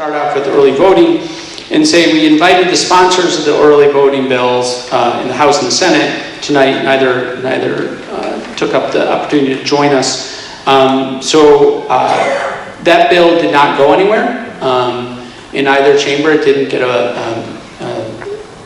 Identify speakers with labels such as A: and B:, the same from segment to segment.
A: start off with early voting and say we invited the sponsors of the early voting bills in the House and the Senate tonight. Neither took up the opportunity to join us. That bill did not go anywhere in either chamber. It didn't get a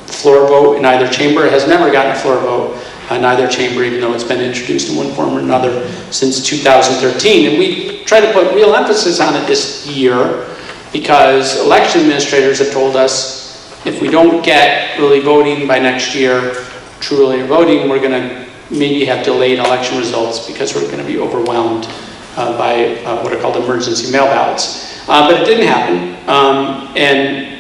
A: floor vote in either chamber. It has never gotten a floor vote in either chamber, even though it's been introduced in one form or another since 2013. And we try to put real emphasis on it this year because election administrators have told us if we don't get early voting by next year, true early voting, we're going to maybe have delayed election results because we're going to be overwhelmed by what are called emergency mail ballots. But it didn't happen,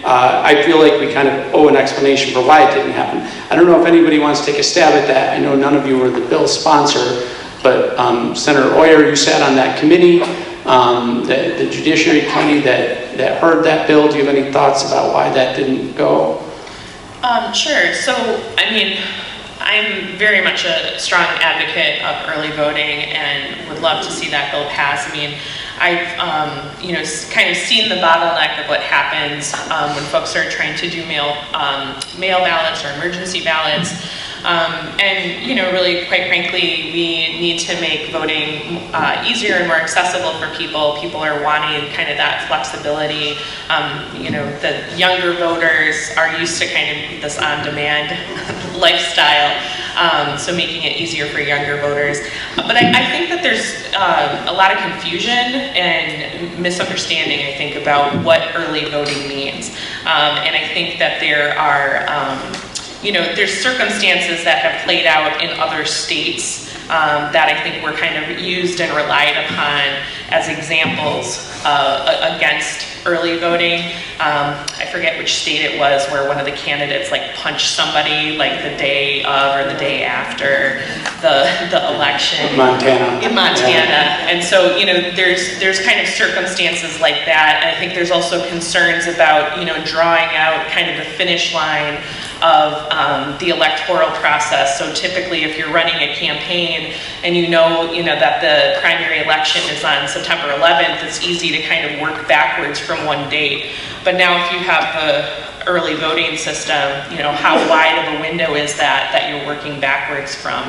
A: I feel like we kind of owe an explanation for why it didn't happen. I don't know if anybody wants to take a stab at that. I know none of you were the bill sponsor, but Senator Oyer, you sat on that committee, the Judiciary Committee that heard that bill. Do you have any thoughts about why that didn't go?
B: Sure. So, I mean, I'm very much a strong advocate of early voting and would love to see that bill pass. I mean, I've kind of seen the bottleneck of what happens when folks are trying to do mail ballots or emergency ballots. Really, quite frankly, we need to make voting easier and more accessible for people. People are wanting kind of that flexibility. The younger voters are used to kind of this on-demand lifestyle, so making it easier for younger voters. But I think that there's a lot of confusion and misunderstanding, I think, about what early voting means. And I think that there are there's circumstances that have played out in other states that I think were kind of used and relied upon as examples against early voting. I forget which state it was where one of the candidates punched somebody the day of or the day after the election. In Montana.
A: Yeah.
B: And so, there's kind of circumstances like that. And I think there's also concerns about, drawing out kind of the finish line of the electoral process. So typically if you're running a campaign and that the primary election is on September 11th, it's easy to kind of work backwards from one date. But now if you have the early voting system, how wide of a window is that you're working backwards from?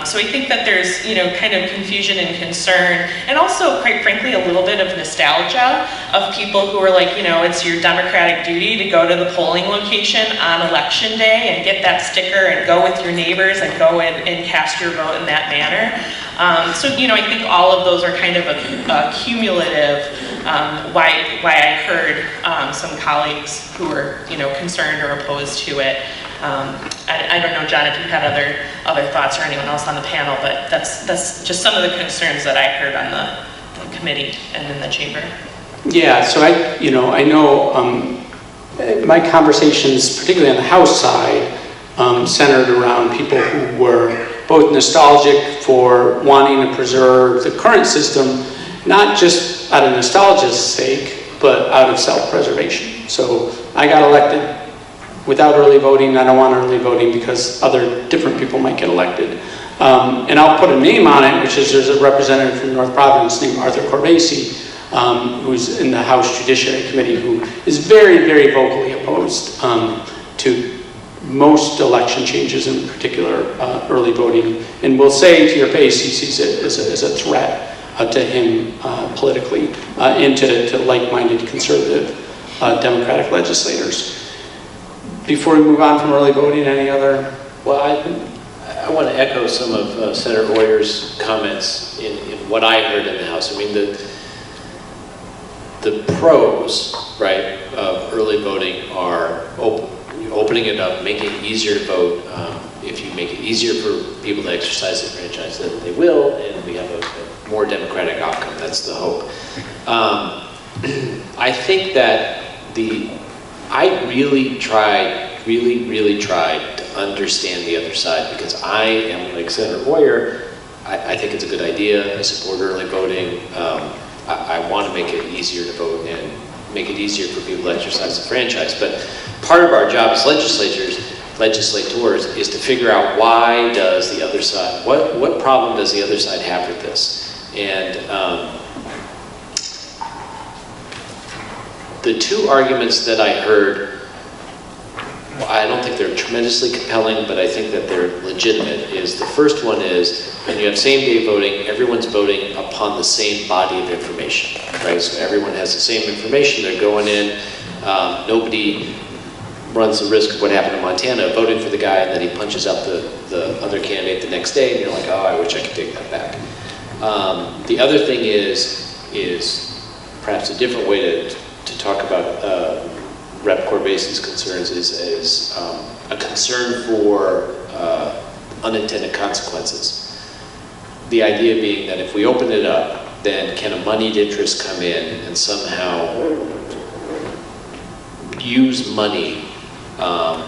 B: So I think that there's, kind of confusion and concern, and also, quite frankly, a little bit of nostalgia of people who are it's your democratic duty to go to the polling location on election day and get that sticker and go with your neighbors and go in and cast your vote in that manner. So, I think all of those are kind of a cumulative why I heard some colleagues who were, concerned or opposed to it. I don't know, John, if you had other thoughts or anyone else on the panel, but that's just some of the concerns that I heard on the committee and in the chamber.
A: Yeah, so I know my conversations, particularly on the House side, centered around people who were both nostalgic for wanting to preserve the current system, not just out of nostalgia's sake, but out of self-preservation. So I got elected without early voting. I don't want early voting because different people might get elected. And I'll put a name on it, which is there's a representative from North Providence named Arthur Corvese, who's in the House Judiciary Committee, who is very, very vocally opposed to most election changes, in particular early voting, and will say to your face he sees it as a threat to him politically and to like-minded conservative Democratic legislators. Before we move on from early voting, any other?
C: Well, I want to echo some of Senator Oyer's comments in what I heard in the House. I mean, the pros, right, of early voting are opening it up, making it easier to vote. If you make it easier for people to exercise their franchise, then they will, and we have a more democratic outcome. That's the hope. I think that I really tried to understand the other side, because I am like Senator Oyer. I think it's a good idea. I support early voting. I want to make it easier to vote and make it easier for people to exercise the franchise. But part of our job as legislators is to figure out why does the other side, what problem does the other side have with this? And the two arguments that I heard, I don't think they're tremendously compelling, but I think that they're legitimate. Is the first one is, when you have same-day voting, everyone's voting upon the same body of information, right? So everyone has the same information, they're going in, nobody runs the risk of what happened in Montana, voting for the guy and then he punches out the other candidate the next day, and you're like, oh, I wish I could take that back. The other thing is perhaps a different way to talk about Rep. Corvese's concerns is a concern for unintended consequences. The idea being that if we open it up, then can a moneyed interest come in and somehow use money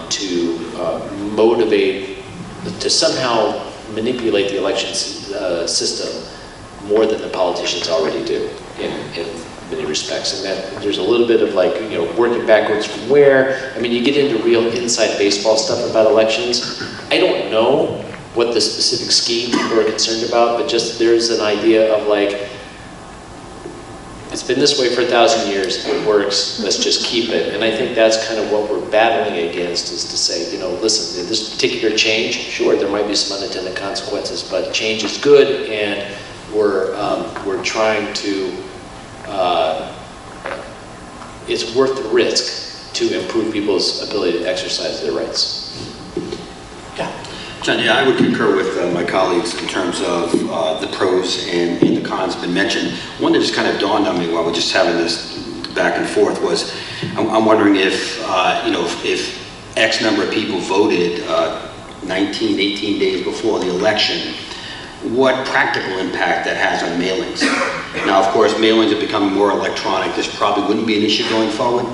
C: to motivate, to somehow manipulate the election system more than the politicians already do in many respects. And that there's a little bit of like, working backwards from where. I mean, you get into real inside baseball stuff about elections. I don't know what the specific scheme people are concerned about, but just there's an idea of like, it's been this way for 1,000 years, it works, let's just keep it. And I think that's kind of what we're battling against, is to say, listen, this particular change, sure, there might be some unintended consequences, but change is good, and we're trying to, it's worth the risk to improve people's ability to exercise their rights.
A: Yeah.
D: John, yeah, I would concur with my colleagues in terms of the pros and the cons been mentioned. One that just kind of dawned on me while we're just having this back and forth was, I'm wondering if, if X number of people voted 19, 18 days before the election, what practical impact that has on mailings. Now, of course, mailings are becoming more electronic. This probably wouldn't be an issue going forward.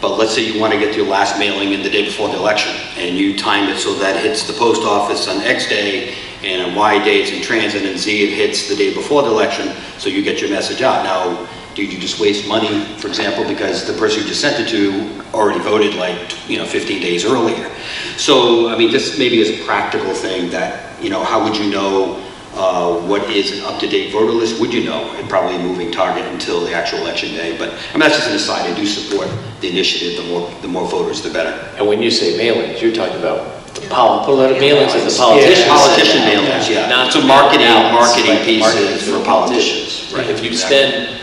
D: But let's say you want to get your last mailing in the day before the election, and you time it so that it hits the post office on X day, and on Y day it's in transit, and Z it hits the day before the election, so you get your message out. Now, do you just waste money, for example, because the person you just sent it to already voted 15 days earlier? So, I mean, this maybe is a practical thing that, how would you know what is an up-to-date voter list? Would you know? It's probably a moving target until the actual election day. But I mean, that's just an aside. I do support the initiative. The more voters, the better.
C: And when you say mailings, you're talking about the political mailings that the politicians.
D: Yeah, politician mailings. Yeah,
C: not
D: it's a marketing piece for politicians.
C: Right. If you spend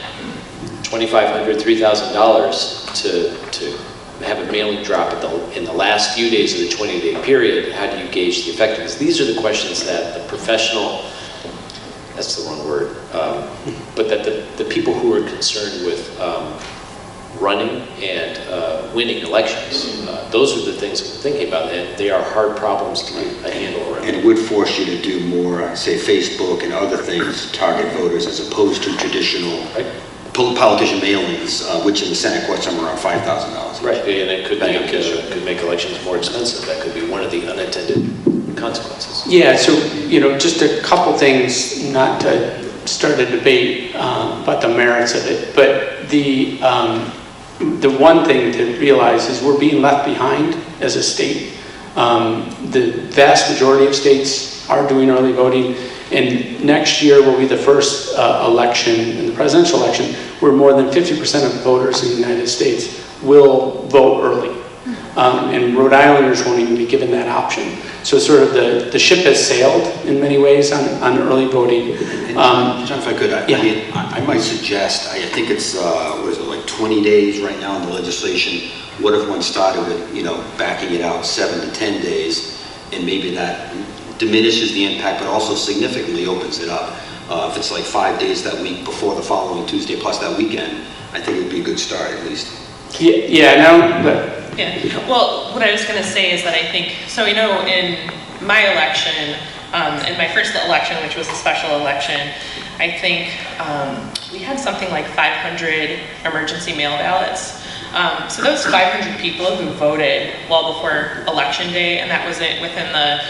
C: $2,500, $3,000 to have a mailing drop in the last few days of the 20-day period, how do you gauge the effectiveness? These are the questions that the professional, that's the wrong word, but that the people who are concerned with running and winning elections, those are the things that we're thinking about, and they are hard problems to get a handle around.
D: And it would force you to do more, say, Facebook and other things to target voters as opposed to traditional politician mailings, which in the Senate cost somewhere around $5,000.
C: Right, and it could make elections more expensive. That could be one of the unintended consequences.
A: Yeah, so, just a couple things, not to start a debate about the merits of it, but the one thing to realize is we're being left behind as a state. The vast majority of states are doing early voting, and next year will be the first election, in the presidential election, where more than 50% of voters in the United States will vote early. And Rhode Islanders won't even be given that option. So sort of the ship has sailed in many ways on early voting.
D: John, if I could, I might suggest, I think it's, 20 days right now in the legislation. What if one started with, backing it out 7 to 10 days, and maybe that diminishes the impact, but also significantly opens it up. If it's 5 days that week before the following Tuesday, plus that weekend, I think it would be a good start at least.
B: Well, what I was going to say is that I think, in my election, in my first election, which was a special election, I think we had something like 500 emergency mail ballots. So those 500 people who voted well before election day, and that was within a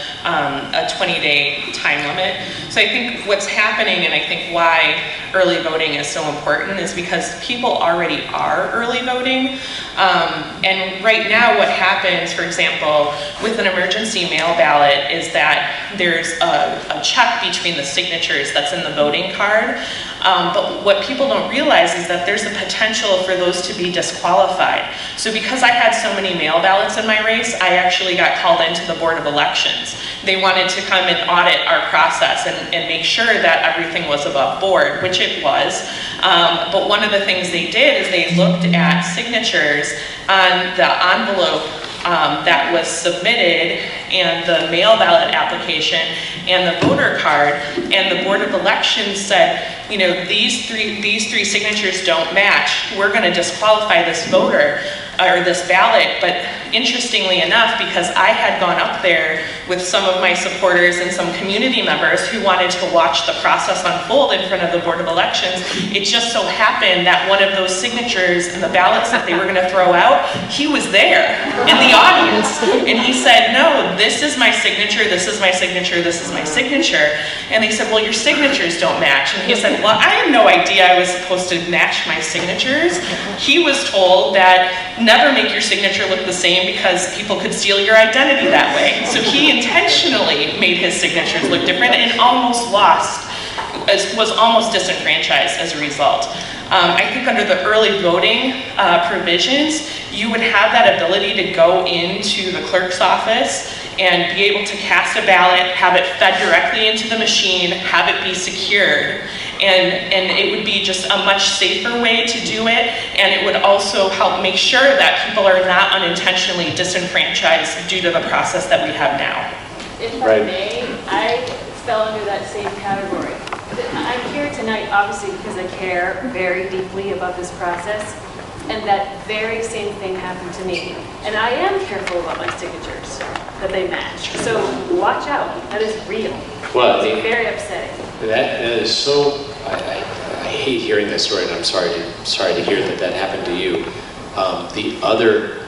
B: 20-day time limit. So I think what's happening, and I think why early voting is so important, is because people already are early voting. And right now what happens, for example, with an emergency mail ballot is that there's a check between the signatures that's in the voting card. But what people don't realize is that there's a potential for those to be disqualified. So because I had so many mail ballots in my race, I actually got called into the Board of Elections. They wanted to come and audit our process and make sure that everything was above board, which it was. But one of the things they did is they looked at signatures on the envelope that was submitted and the mail ballot application and the voter card, and the Board of Elections said, you know, these three signatures don't match. We're going to disqualify this voter or this ballot. But interestingly enough, because I had gone up there with some of my supporters and some community members who wanted to watch the process unfold in front of the Board of Elections, it just so happened that one of those signatures and the ballots that they were going to throw out, he was there in the audience. And he said, no, this is my signature, this is my signature, this is my signature. And they said, well, your signatures don't match. And he said, well, I had no idea I was supposed to match my signatures. He was told that never make your signature look the same because people could steal your identity that way. So he intentionally made his signatures look different and almost lost, was almost disenfranchised as a result. I think under the early voting provisions, you would have that ability to go into the clerk's office and be able to cast a ballot, have it fed directly into the machine, have it be secured. And it would be just a much safer way to do it, and it would also help make sure that people are not unintentionally disenfranchised due to the process that we have now.
E: If I may, I fell under that same category. I'm here tonight obviously because I care very deeply about this process, and that very same thing happened to me. And I am careful about my signatures, that they match. So watch out, that is real.
C: Well,
E: it's very upsetting.
C: That is so, I hate hearing this story, and I'm sorry to hear that happened to you. The other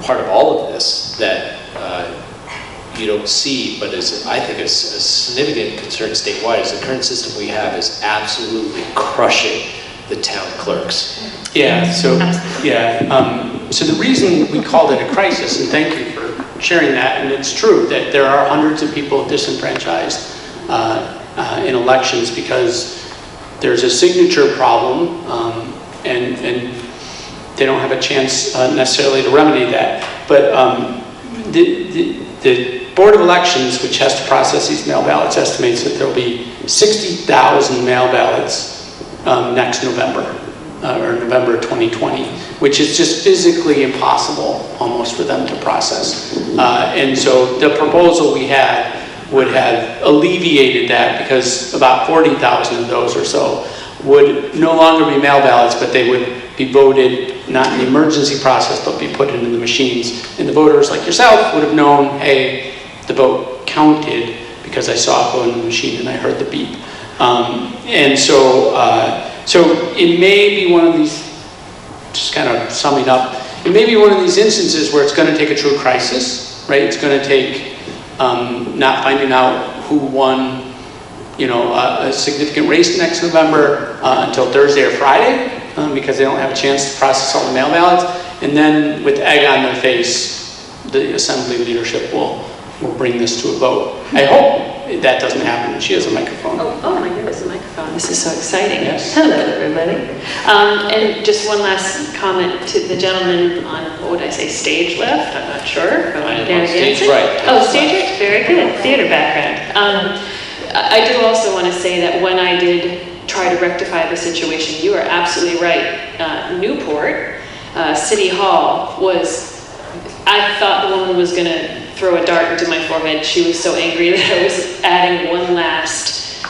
C: part of all of this that you don't see, but is, I think, is a significant concern statewide, is the current system we have is absolutely crushing the town clerks.
A: Yeah, so the reason we called it a crisis, and thank you for sharing that, and it's true that there are hundreds of people disenfranchised in elections because there's a signature problem, and they don't have a chance necessarily to remedy that. But the Board of Elections, which has to process these mail ballots, estimates that there will be 60,000 mail ballots next November, or November 2020, which is just physically impossible almost for them to process. And so the proposal we had would have alleviated that, because about 40,000 of those or so would no longer be mail ballots, but they would be voted not in the emergency process, but be put into the machines. And the voters like yourself would have known, hey, the vote counted because I saw it go in the machine and I heard the beep. And so it may be one of these, just kind of summing up, it may be one of these instances where it's going to take a true crisis, right? It's going to take not finding out who won, a significant race next November until Thursday or Friday, because they don't have a chance to process all the mail ballots. And then with egg on their face, the assembly leadership will bring this to a vote. I hope that doesn't happen. She has a microphone.
E: Oh my goodness, a microphone. This is so exciting.
A: Yes.
E: Hello, everybody. And just one last comment to the gentleman on, what would I say, stage left? I'm not sure.
C: Stage right.
E: Oh, stage right. Very good. Theater background. I do also want to say that when I did try to rectify the situation, you are absolutely right. Newport City Hall I thought the woman was going to throw a dart into my forehead. She was so angry that I was adding one last,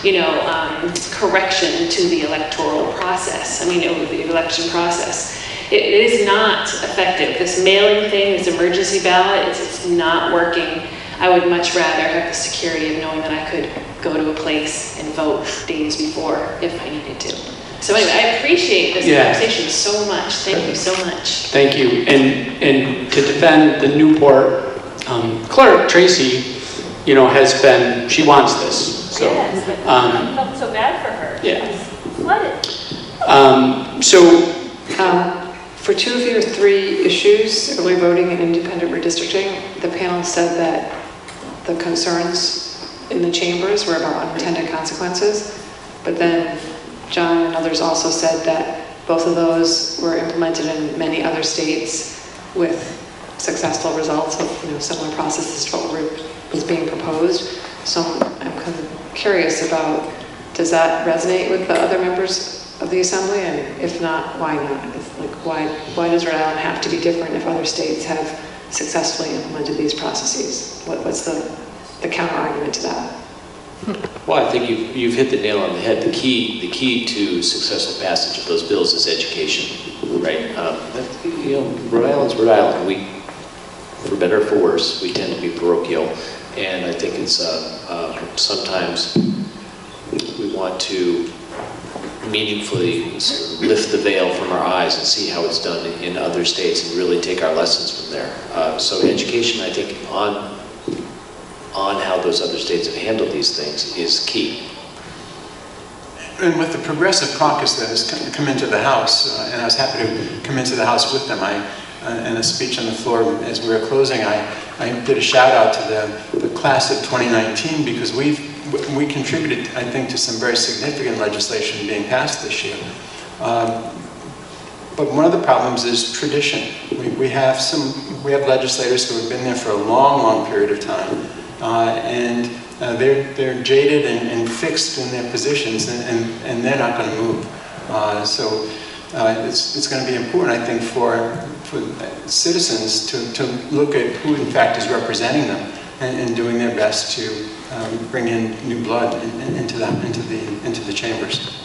E: correction to the electoral process. The election process. It is not effective. This mailing thing, this emergency ballot, it's not working. I would much rather have the security of knowing that I could go to a place and vote days before if I needed to. So anyway, I appreciate this conversation so much. Thank you so much.
A: Thank you. And to defend the Newport clerk, Tracy, she wants this. So,
E: yes, I felt so bad for her.
A: Yeah.
E: She was flooded.
F: For 2 of your 3 issues, early voting and independent redistricting, the panel said that the concerns in the chambers were about unintended consequences, but then John and others also said that both of those were implemented in many other states with successful results of, similar processes to what was being proposed. So I'm kind of curious about, does that resonate with the other members of the Assembly? And if not, why not? It's like, why does Rhode Island have to be different if other states have successfully implemented these processes? What's the counter argument to that?
C: Well, I think you've hit the nail on the head. The key to successful passage of those bills is education, right? Rhode Island's Rhode Island. We, for better or for worse, we tend to be parochial, and I think it's sometimes we want to meaningfully sort of lift the veil from our eyes and see how it's done in other states and really take our lessons from there. So education, I think, on how those other states have handled these things is key.
G: And with the Progressive Caucus that has come into the House, and I was happy to come into the House with them, in a speech on the floor as we were closing, I did a shout out to the class of 2019 because we contributed, I think, to some very significant legislation being passed this year. But one of the problems is tradition. We have legislators who have been there for a long period of time. And they're jaded and fixed in their positions, and they're not going to move. So it's going to be important, I think, for citizens to look at who, in fact, is representing them and doing their best to bring in new blood into the chambers.